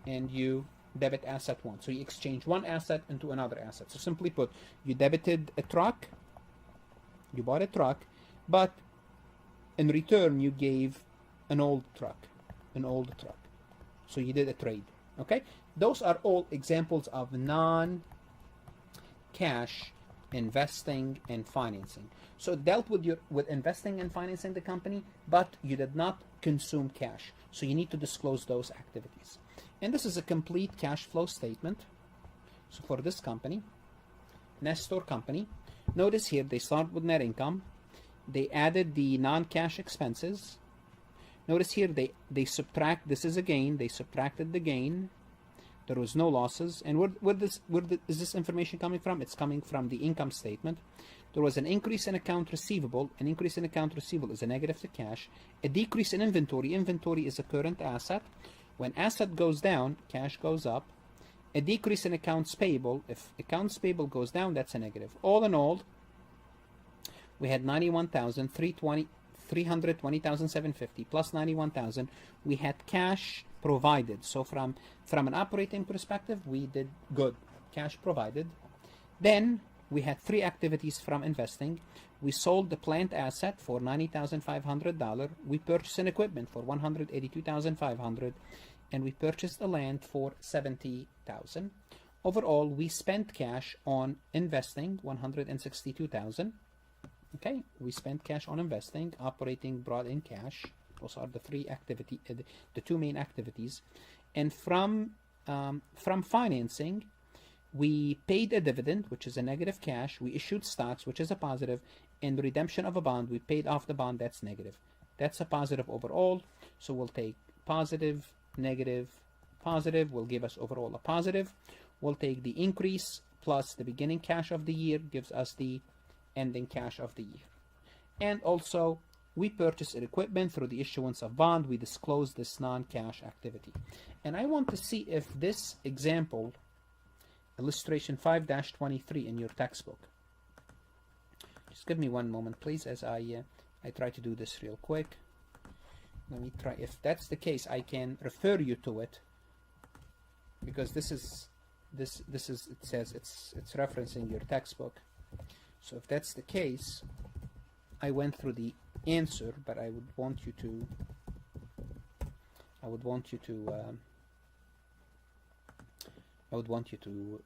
and you debit asset 1. So you exchange one asset into another asset. So simply put, you debited a truck, you bought a truck, but in return you gave an old truck. So you did a trade. Okay? Those are all examples of non-cash investing and financing. So it dealt with investing and financing the company, but you did not consume cash. So you need to disclose those activities. And this is a complete cash flow statement. So for this company, Nestor company, notice here they start with net income. They added the non-cash expenses. Notice here they subtract, this is a gain, they subtracted the gain. There was no losses. And where is this information coming from? It's coming from the income statement. There was an increase in account receivable. An increase in account receivable is a negative to cash. A decrease in inventory. Inventory is a current asset. When asset goes down, cash goes up. A decrease in accounts payable. If accounts payable goes down, that's a negative. All in all, we had 320,750 plus 91,000. We had cash provided. So from an operating perspective, we did good. Cash provided. Then we had three activities from investing. We sold the plant asset for $90,500. We purchased an equipment for $182,500, and we purchased the land for $70,000. Overall, we spent cash on investing $162,000. Okay, we spent cash on investing. Operating brought in cash. Those are the the two main activities. And from financing, we paid a dividend, which is a negative cash. We issued stocks, which is a positive. And the redemption of a bond, we paid off the bond, that's negative. That's a positive overall. So we'll take positive, negative, positive will give us overall a positive. We'll take the increase plus the beginning cash of the year, gives us the ending cash of the year. And also, we purchased equipment through the issuance of bond. We disclose this non-cash activity. And I want to see if this example, illustration 5-23 in your textbook. Just give me one moment, please, as I try to do this real quick. Let me try. If that's the case, I can refer you to it because this is it says it's referencing your textbook. So if that's the case, I went through the answer, but I would want you to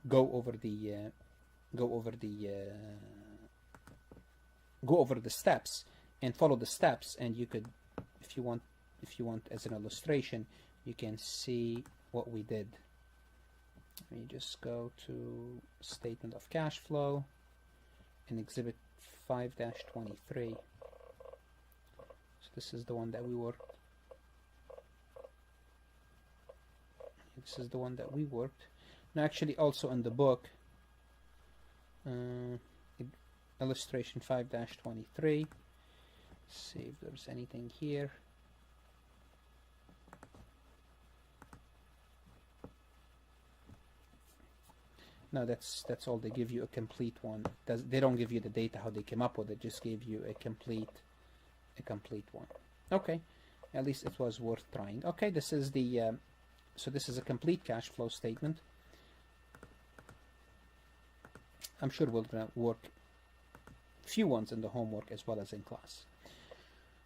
go over the steps and follow the steps, and you could, if you want as an illustration, you can see what we did. Let me just go to statement of cash flow and exhibit 5-23. So this is the one that we worked. This is the one that we worked. Now, actually, also in the book, illustration 5-23. See if there's anything here. No, that's all. They give you a complete one. They don't give you the data how they came up with it. Just gave you a complete one. Okay, at least it was worth trying. Okay, this is the so this is a complete cash flow statement. I'm sure we'll work few ones in the homework as well as in class.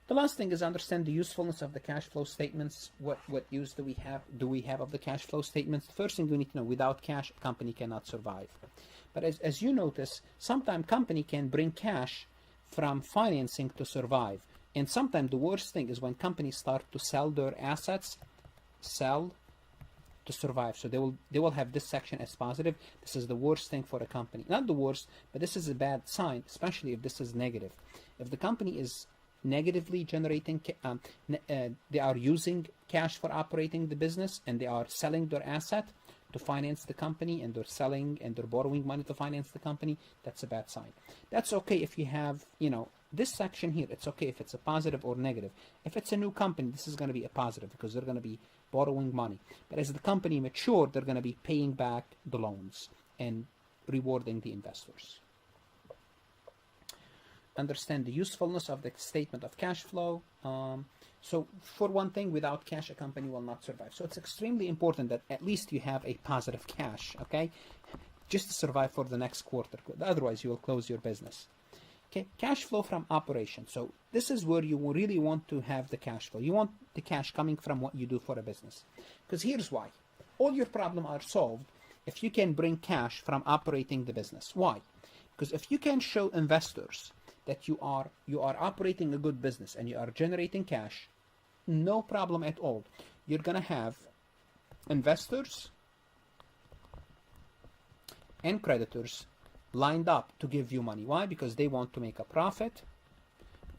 The last thing is understand the usefulness of the cash flow statements. What use do we have of the cash flow statements? The first thing we need to know, without cash, a company cannot survive. But as you notice, sometimes company can bring cash from financing to survive. And sometimes the worst thing is when companies start to sell their assets, sell to survive. So they will have this section as positive. This is the worst thing for a company. Not the worst, but this is a bad sign, especially if this is negative. If the company is negatively generating, they are using cash for operating the business, and they are selling their asset to finance the company, and they're selling and they're borrowing money to finance the company, that's a bad sign. That's okay if you have, this section here, it's okay if it's a positive or negative. If it's a new company, this is going to be a positive because they're going to be borrowing money. But as the company matures, they're going to be paying back the loans and rewarding the investors. Understand the usefulness of the statement of cash flow. So for one thing, without cash, a company will not survive. So it's extremely important that at least you have a positive cash, okay? Just to survive for the next quarter. Otherwise, you will close your business. Okay, cash flow from operations. So this is where you really want to have the cash flow. You want the cash coming from what you do for a business. Because here's why. All your problems are solved if you can bring cash from operating the business. Why? Because if you can show investors that you are operating a good business and you are generating cash, no problem at all. You're going to have investors and creditors lined up to give you money. Why? Because they want to make a profit,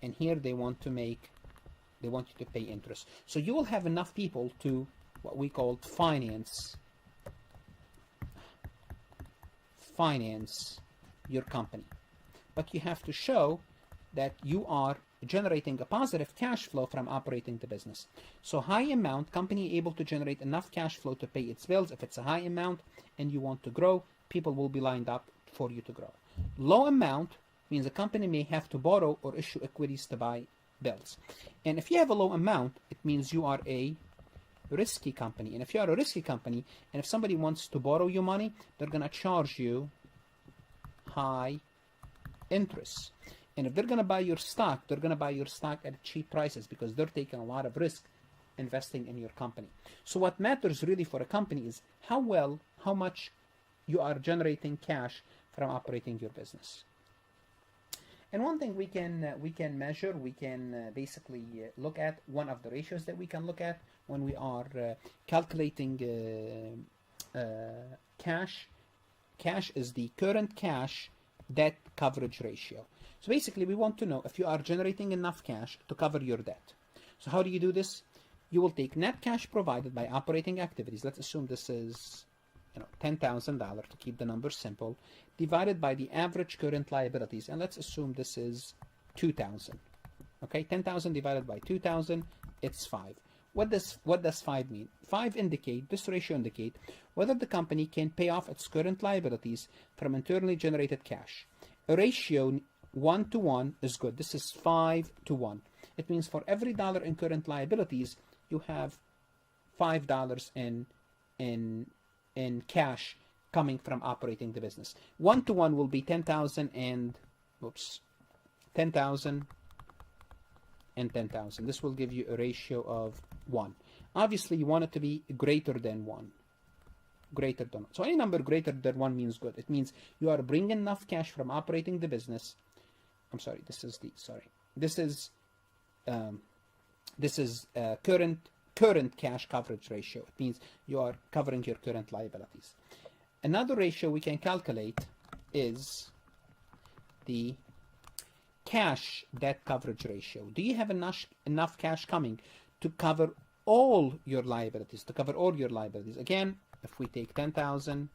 and here they want you to pay interest. So you will have enough people to what we call finance your company. But you have to show that you are generating a positive cash flow from operating the business. So high amount, company able to generate enough cash flow to pay its bills. If it's a high amount and you want to grow, people will be lined up for you to grow. Low amount means a company may have to borrow or issue equities to buy bills. And if you have a low amount, it means you are a risky company. And if you are a risky company, and if somebody wants to borrow you money, they're going to charge you high interest. And if they're going to buy your stock, they're going to buy your stock at cheap prices because they're taking a lot of risk investing in your company. So what matters really for a company is how much you are generating cash from operating your business. And one thing we can measure, we can basically look at, one of the ratios that we can look at when we are calculating cash. Cash is the current cash debt coverage ratio. So basically we want to know if you are generating enough cash to cover your debt. So how do you do this? You will take net cash provided by operating activities. Let's assume this is $10,000 to keep the numbers simple, divided by the average current liabilities, and let's assume this is 2,000. Okay, 10,000 divided by 2,000, it's 5. What does 5 mean? 5 indicate, this ratio indicate whether the company can pay off its current liabilities from internally generated cash. A ratio 1 to 1 is good. This is 5 to 1. It means for every dollar in current liabilities, you have $5 in in cash coming from operating the business. 1-to-1 will be 10,000 and 10,000 and 10,000. This will give you a ratio of 1. Obviously, you want it to be greater than 1. Greater than. So any number greater than 1 means good. It means you are bringing enough cash from operating the business. I'm sorry. This is current cash coverage ratio. It means you are covering your current liabilities. Another ratio we can calculate is the cash debt coverage ratio. Do you have enough cash coming to cover all your liabilities? Again, if we take 10,000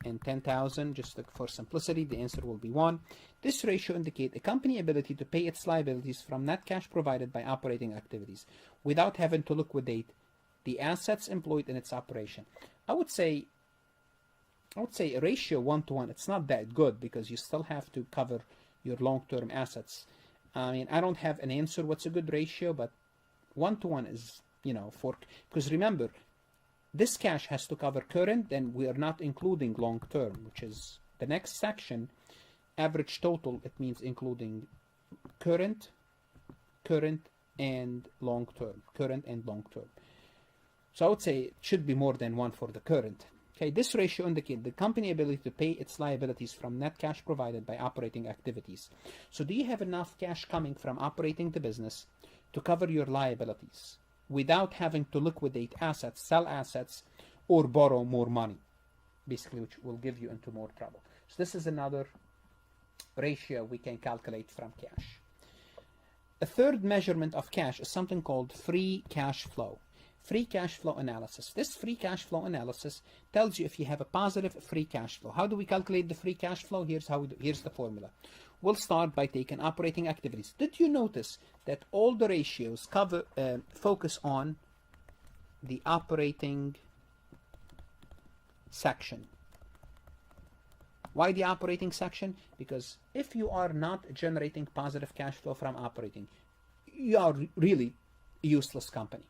and 10,000, just for simplicity, the answer will be 1. This ratio indicates a company ability to pay its liabilities from net cash provided by operating activities without having to liquidate the assets employed in its operation. I would say a ratio 1-to-1, it's not that good because you still have to cover your long-term assets. I mean, I don't have an answer what's a good ratio, but 1-to-1 is, because remember, this cash has to cover current, then we are not including long-term, which is the next section. Average total, it means including current, and long-term. So I would say it should be more than 1 for the current. Okay, this ratio indicates the company ability to pay its liabilities from net cash provided by operating activities. So do you have enough cash coming from operating the business to cover your liabilities without having to liquidate assets, sell assets, or borrow more money, basically, which will give you into more trouble? So this is another ratio we can calculate from cash. A third measurement of cash is something called free cash flow. Free cash flow analysis. This free cash flow analysis tells you if you have a positive free cash flow. How do we calculate the free cash flow? Here's the formula. We'll start by taking operating activities. Did you notice that all the ratios focus on the operating section? Why the operating section? Because if you are not generating positive cash flow from operating, you are really a useless company.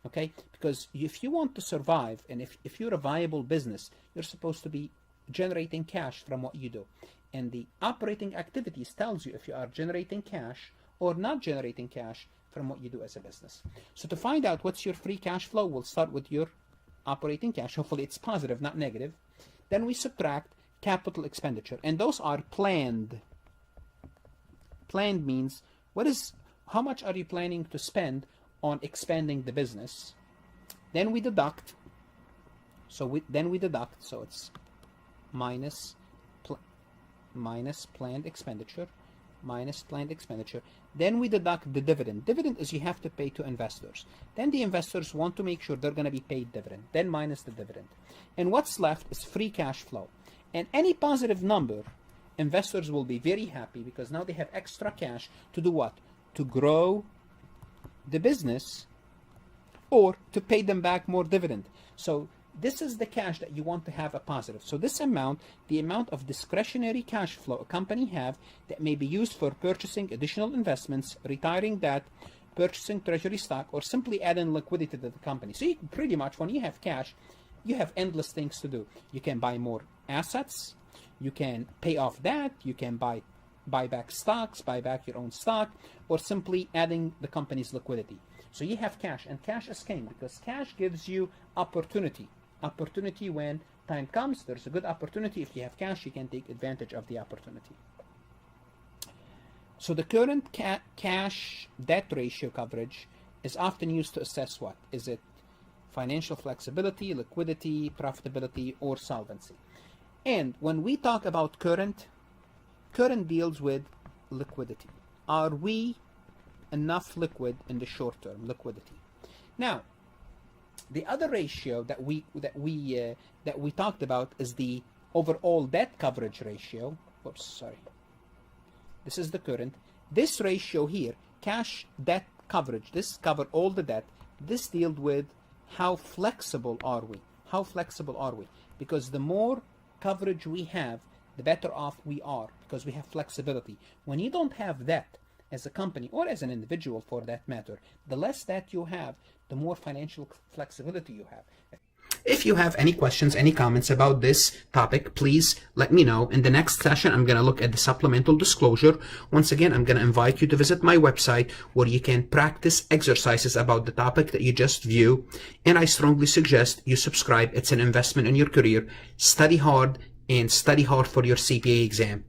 Okay, because if you want to survive and if you're a viable business, you're supposed to be generating cash from what you do. And the operating activities tells you if you are generating cash or not generating cash from what you do as a business. So to find out what's your free cash flow, we'll start with your operating cash. Hopefully it's positive, not negative. Then we subtract capital expenditure, and those are planned. Planned means how much are you planning to spend on expanding the business. Then we deduct. So it's minus planned expenditure. Then we deduct the dividend. Dividend is you have to pay to investors. Then the investors want to make sure they're going to be paid dividend. Then minus the dividend. And what's left is free cash flow. And any positive number, investors will be very happy because now they have extra cash to do what? To grow the business or to pay them back more dividend. So this is the cash that you want to have a positive. So this amount, the amount of discretionary cash flow a company have that may be used for purchasing additional investments, retiring debt, purchasing treasury stock, or simply adding liquidity to the company. So you pretty much, when you have cash, you have endless things to do. You can buy more assets, you can pay off debt, you can buy back stocks, buy back your own stock, or simply adding the company's liquidity. So you have cash, and cash is king because cash gives you opportunity. Opportunity when time comes, there's a good opportunity. If you have cash, you can take advantage of the opportunity. So the current cash debt ratio coverage is often used to assess what? Is it financial flexibility, liquidity, profitability, or solvency? And when we talk about current deals with liquidity. Are we enough liquid in the short term? Liquidity. Now, the other ratio that we talked about is the overall debt coverage ratio. Oops, sorry. This is the current. This ratio here, cash debt coverage, this cover all the debt. This deals with how flexible are we? How flexible are we? Because the more coverage we have, the better off we are because we have flexibility. When you don't have that as a company or as an individual for that matter, the less that you have, the more financial flexibility you have. If you have any questions, any comments about this topic, please let me know. In the next session, I'm going to look at the supplemental disclosure. Once again, I'm going to invite you to visit my website where you can practice exercises about the topic that you just viewed. And I strongly suggest you subscribe. It's an investment in your career. Study hard and study hard for your CPA exam.